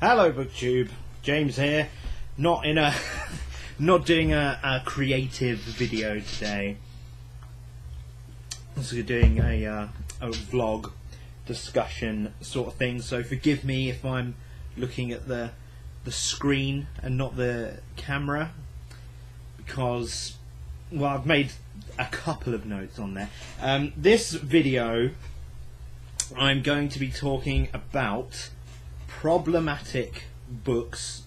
Hello BookTube, James here. Not in a not doing a creative video today. So we're doing a vlog discussion sort of thing. So forgive me if I'm looking at the screen and not the camera, because well, I've made a couple of notes on there. This video I'm going to be talking about problematic books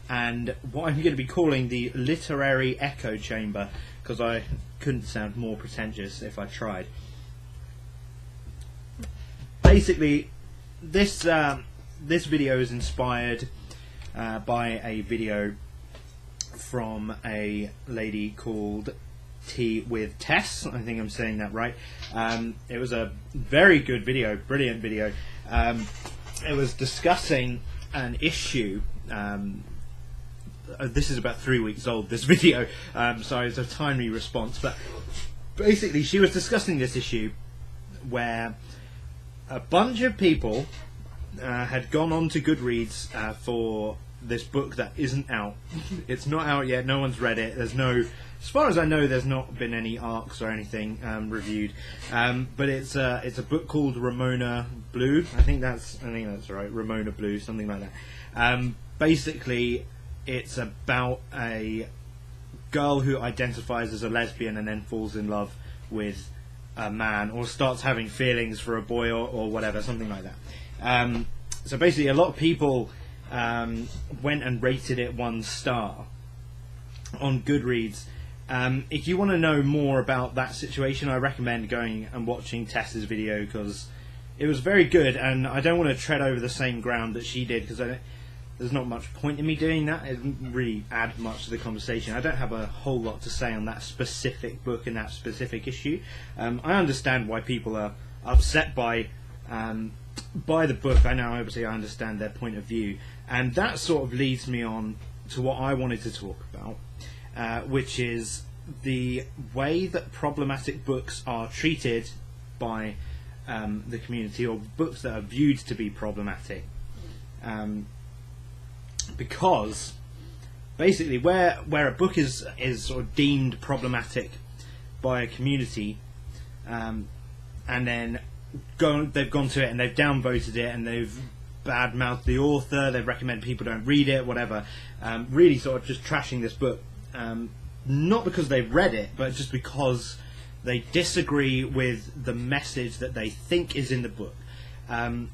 and what I'm going to be calling the literary echo chamber, because I couldn't sound more pretentious if I tried. Basically, this video is inspired by a video from a lady called Tea with Tess. I think I'm saying that right. It was a very good video, brilliant video. It was discussing an issue. This is about 3 weeks old, this video, so it's a timely response. But basically, she was discussing this issue where a bunch of people had gone on to Goodreads for this book that isn't out. It's not out yet. No one's read it. There's no, as far as I know, there's not been any arcs or anything reviewed. But it's a book called Ramona Blue. I think that's right. Ramona Blue, something like that. Basically, it's about a girl who identifies as a lesbian and then falls in love with a man, or starts having feelings for a boy, or whatever, something like that. So basically, a lot of people went and rated it 1 star on Goodreads. If you want to know more about that situation, I recommend going and watching Tess's video, because it was very good, and I don't want to tread over the same ground that she did, because there's not much point in me doing that. It doesn't really add much to the conversation. I don't have a whole lot to say on that specific book and that specific issue. I understand why people are upset by the book. I know, obviously, I understand their point of view, and that sort of leads me on to what I wanted to talk about, which is the way that problematic books are treated by the community, or books that are viewed to be problematic. Because basically, where a book is sort of deemed problematic by a community, and then they've gone to it and they've downvoted it and they've bad-mouthed the author, they've recommended people don't read it, whatever, really sort of just trashing this book, not because they've read it, but just because they disagree with the message that they think is in the book. I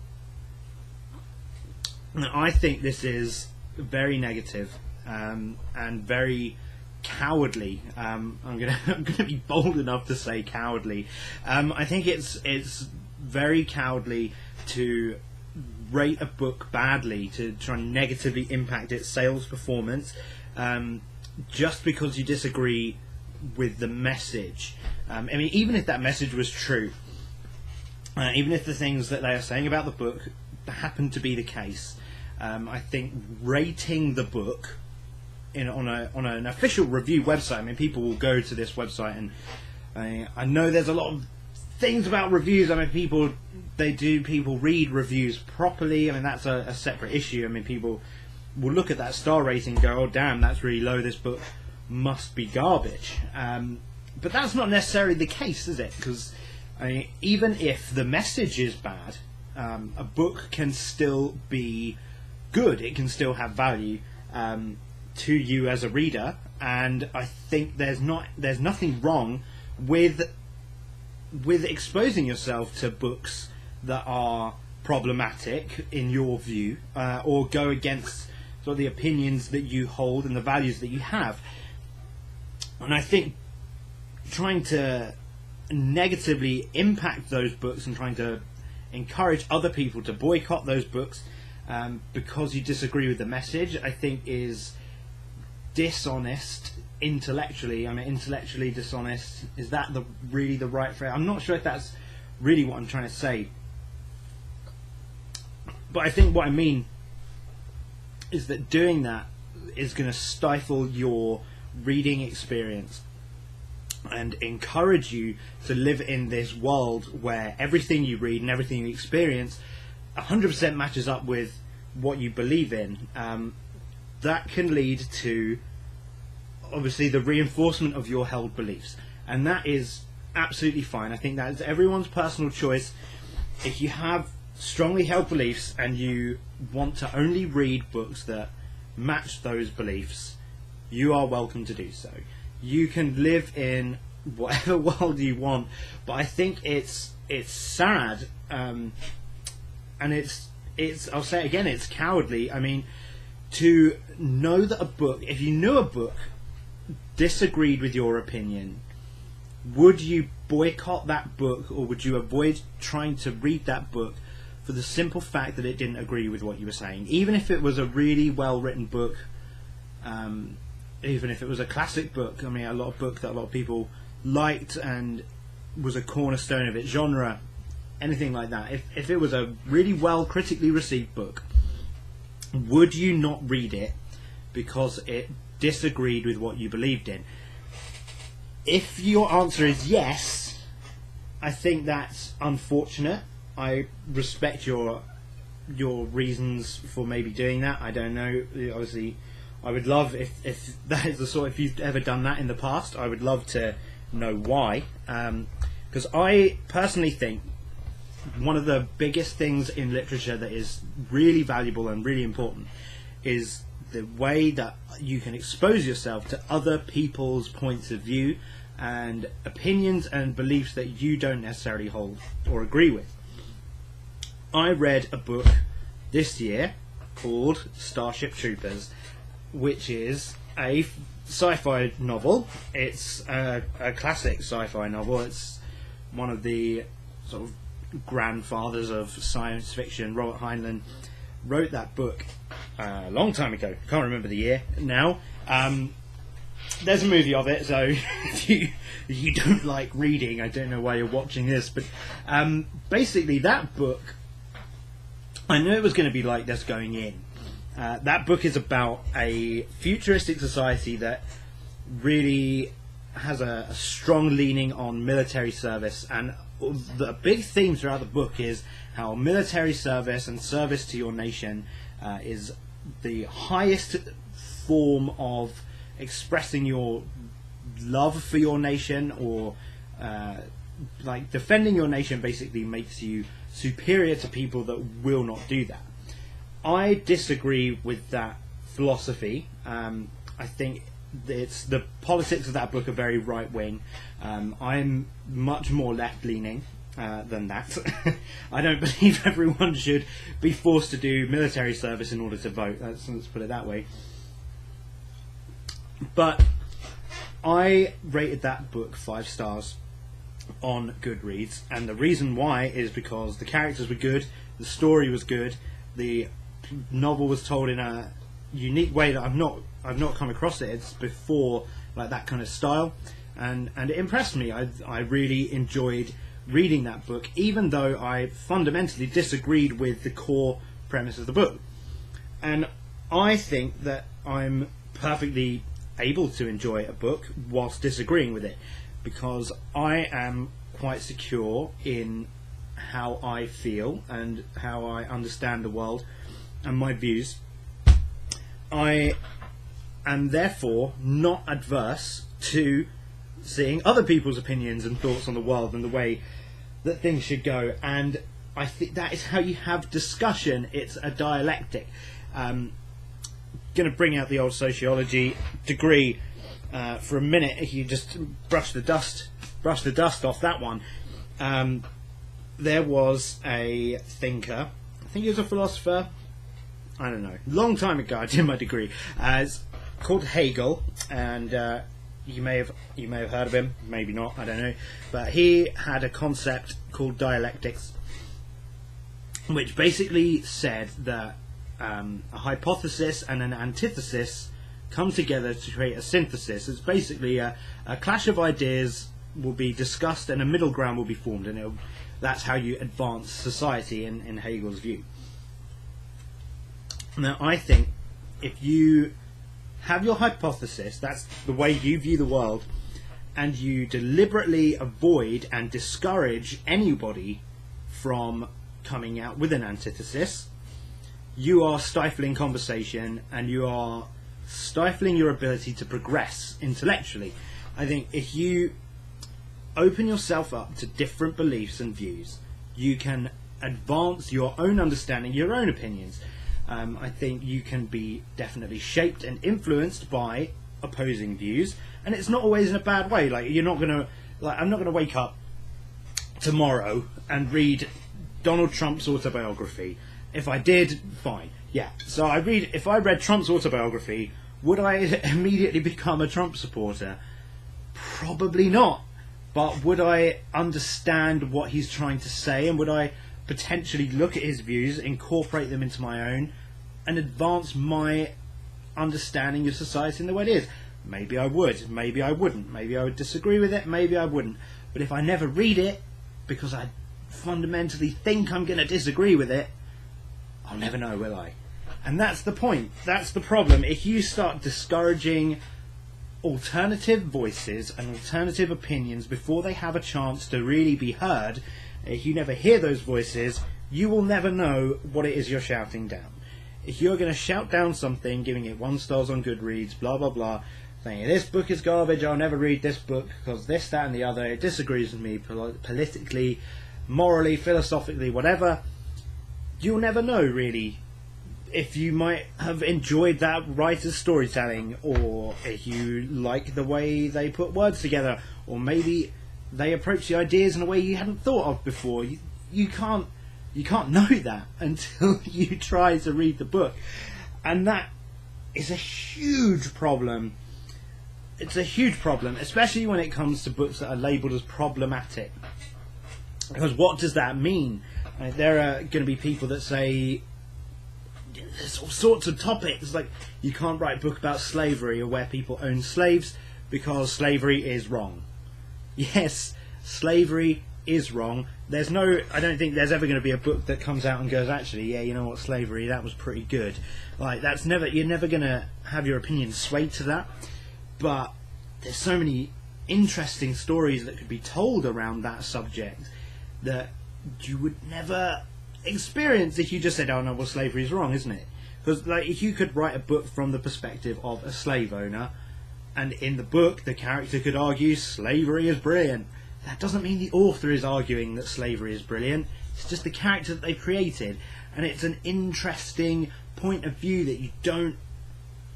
think this is very negative and very cowardly. I'm gonna be bold enough to say cowardly. I think it's very cowardly to rate a book badly, to try and negatively impact its sales performance, just because you disagree with the message. I mean, even if that message was true, even if the things that they are saying about the book happen to be the case, I think rating the book on an official review website. I mean, people will go to this website, and I know there's a lot of things about reviews. I mean, people read reviews properly. I mean, that's a separate issue. I mean, people will look at that star rating and go, "Oh, damn, that's really low. This book must be garbage." But that's not necessarily the case, is it? Because I mean, even if the message is bad, a book can still be good. It can still have value to you as a reader, and I think there's nothing wrong with exposing yourself to books that are problematic in your view, or go against sort of the opinions that you hold and the values that you have. And I think trying to negatively impact those books and trying to encourage other people to boycott those books because you disagree with the message, I think is dishonest intellectually. I mean, intellectually dishonest, is that really the right phrase? I'm not sure if that's really what I'm trying to say, but I think what I mean is that doing that is going to stifle your reading experience and encourage you to live in this world where everything you read and everything you experience 100% matches up with what you believe in, that can lead to obviously the reinforcement of your held beliefs, and that is absolutely fine. I think that is everyone's personal choice. If you have strongly held beliefs and you want to only read books that match those beliefs, you are welcome to do so. You can live in whatever world you want, but I think it's sad, and it's I'll say it again, it's cowardly. I mean, to know that a book, if you knew a book disagreed with your opinion, would you boycott that book, or would you avoid trying to read that book for the simple fact that it didn't agree with what you were saying? Even if it was a really well written book, even if it was a classic book, I mean, a lot of people liked and was a cornerstone of its genre, anything like that. If it was a really well critically received book, would you not read it because it disagreed with what you believed in? If your answer is yes, I think that's unfortunate. I respect your reasons for maybe doing that. I don't know. Obviously, I would love if that is the sort. If you've ever done that in the past, I would love to know why. Because I personally think one of the biggest things in literature that is really valuable and really important is the way that you can expose yourself to other people's points of view and opinions and beliefs that you don't necessarily hold or agree with. I read a book this year called Starship Troopers, which is a sci-fi novel. It's a classic sci-fi novel. It's one of the sort of grandfathers of science fiction. Robert Heinlein wrote that book a long time ago. Can't remember the year now. There's a movie of it, so if you don't like reading, I don't know why you're watching this, but basically that book, I knew it was going to be like this going in. That book is about a futuristic society that really has a strong leaning on military service, and the big theme throughout the book is how military service and service to your nation is the highest form of expressing your love for your nation, or like defending your nation basically makes you superior to people that will not do that. I disagree with that philosophy. I think it's the politics of that book are very right wing. I'm much more left leaning than that. I don't believe everyone should be forced to do military service in order to vote. Let's put it that way. But I rated that book 5 stars on Goodreads, and the reason why is because the characters were good, the story was good, the novel was told in a unique way that I've not come across it before, like that kind of style, and it impressed me. I really enjoyed reading that book, even though I fundamentally disagreed with the core premise of the book. And I think that I'm perfectly able to enjoy a book whilst disagreeing with it, because I am quite secure in how I feel and how I understand the world and my views. I am therefore not adverse to seeing other people's opinions and thoughts on the world and the way that things should go, and I think that is how you have discussion. It's a dialectic. Going to bring out the old sociology degree for a minute. If you just brush the dust off that one. There was a thinker, I think he was a philosopher, I don't know, long time ago. I did my degree. It's called Hegel, and you may have heard of him, maybe not, I don't know. But he had a concept called dialectics, which basically said that a hypothesis and an antithesis come together to create a synthesis. It's basically a clash of ideas will be discussed and a middle ground will be formed, and that's how you advance society in Hegel's view. Now, I think if you have your hypothesis, that's the way you view the world, and you deliberately avoid and discourage anybody from coming out with an antithesis, you are stifling conversation and you are stifling your ability to progress intellectually. I think if you open yourself up to different beliefs and views, you can advance your own understanding, your own opinions. I think you can be definitely shaped and influenced by opposing views, and it's not always in a bad way. Like, you're not gonna, like, I'm not gonna wake up tomorrow and read Donald Trump's autobiography. If I did, fine. Yeah. So if I read Trump's autobiography, would I immediately become a Trump supporter? Probably not. But would I understand what he's trying to say, and would I potentially look at his views, incorporate them into my own, and advance my understanding of society in the way it is? Maybe I would, maybe I wouldn't, maybe I would disagree with it, maybe I wouldn't. But if I never read it, because I fundamentally think I'm going to disagree with it, I'll never know, will I? And that's the point, that's the problem. If you start discouraging alternative voices and alternative opinions before they have a chance to really be heard, if you never hear those voices, you will never know what it is you're shouting down. If you're going to shout down something, giving it 1 stars on Goodreads, blah blah blah, saying this book is garbage, I'll never read this book because this, that and the other, it disagrees with me politically, morally, philosophically, whatever, you'll never know really if you might have enjoyed that writer's storytelling, or if you like the way they put words together, or maybe they approach the ideas in a way you hadn't thought of before. You can't know that until you try to read the book, and that is a huge problem. It's a huge problem, especially when it comes to books that are labelled as problematic. Because what does that mean? There are going to be people that say there's all sorts of topics, like you can't write a book about slavery or where people own slaves because slavery is wrong. Yes, slavery is wrong. I don't think there's ever going to be a book that comes out and goes, actually, yeah, you know what, slavery, that was pretty good. Like, you're never going to have your opinion swayed to that. But there's so many interesting stories that could be told around that subject that you would never experience if you just said, oh no, well, slavery is wrong, isn't it? Because, like, if you could write a book from the perspective of a slave owner, and in the book the character could argue slavery is brilliant, that doesn't mean the author is arguing that slavery is brilliant. It's just the character that they created, and it's an interesting point of view that you don't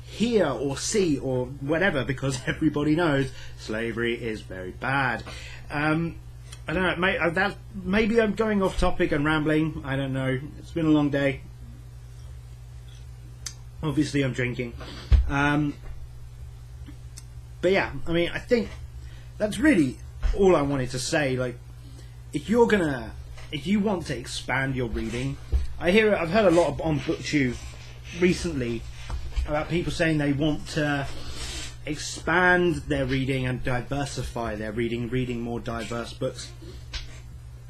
hear or see or whatever, because everybody knows slavery is very bad. I don't know, maybe I'm going off topic and rambling, I don't know, it's been a long day. Obviously I'm drinking. But yeah, I mean, I think that's really all I wanted to say. Like, if you want to expand your reading, I've heard a lot on BookTube recently about people saying they want to expand their reading and diversify their reading more diverse books.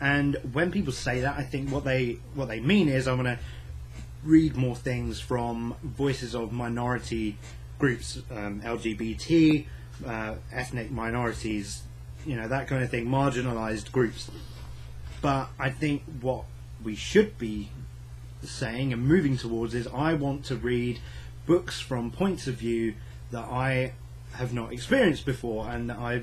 And when people say that, I think what they mean is, I want to read more things from voices of minority groups, LGBT, ethnic minorities, you know, that kind of thing, marginalised groups. But I think what we should be saying and moving towards is, I want to read books from points of view that I have not experienced before, and I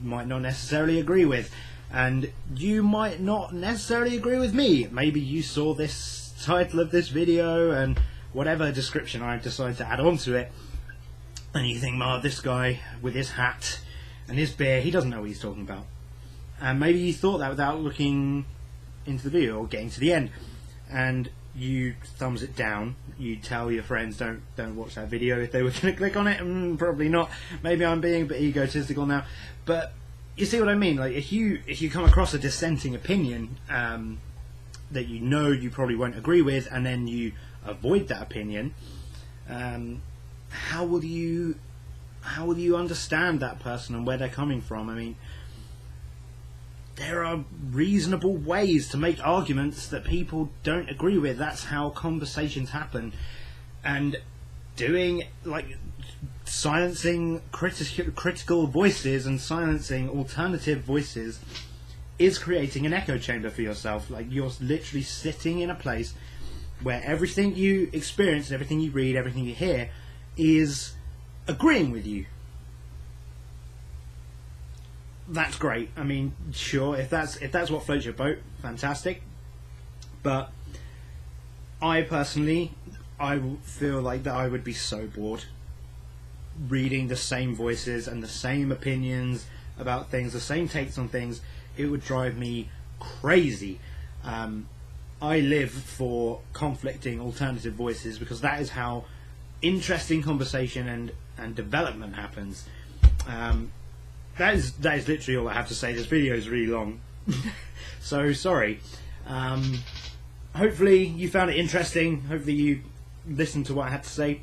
might not necessarily agree with, and you might not necessarily agree with me. Maybe you saw this title of this video and whatever description I've decided to add on to it, and you think, this guy with his hat and his beer, he doesn't know what he's talking about. And maybe you thought that without looking into the video or getting to the end, and you thumbs it down. You tell your friends, don't watch that video if they were going to click on it. Probably not. Maybe I'm being a bit egotistical now, but you see what I mean. Like, if you come across a dissenting opinion that you probably won't agree with, and then you avoid that opinion, how will you understand that person and where they're coming from? I mean, there are reasonable ways to make arguments that people don't agree with. That's how conversations happen. And silencing critical voices and silencing alternative voices is creating an echo chamber for yourself. Like, you're literally sitting in a place where everything you experience, everything you read, everything you hear is agreeing with you. That's great. I mean, sure, if that's what floats your boat, fantastic. But I personally, I feel like that I would be so bored reading the same voices and the same opinions about things, the same takes on things. It would drive me crazy. I live for conflicting alternative voices, because that is how interesting conversation and development happens. That is literally all I have to say. This video is really long, so sorry. Hopefully you found it interesting. Hopefully you listened to what I had to say,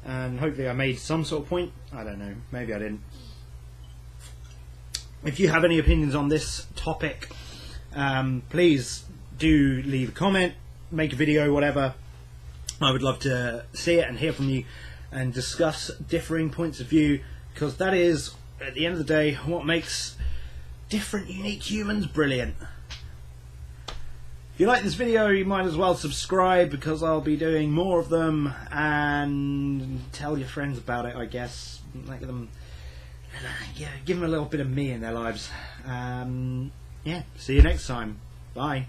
and hopefully I made some sort of point. I don't know, maybe I didn't. If you have any opinions on this topic, please do leave a comment, make a video, whatever. I would love to see it and hear from you and discuss differing points of view, because that is, at the end of the day, what makes different, unique humans brilliant. If you like this video, you might as well subscribe, because I'll be doing more of them, and tell your friends about it, I guess. Give them a little bit of me in their lives. Yeah, see you next time. Bye.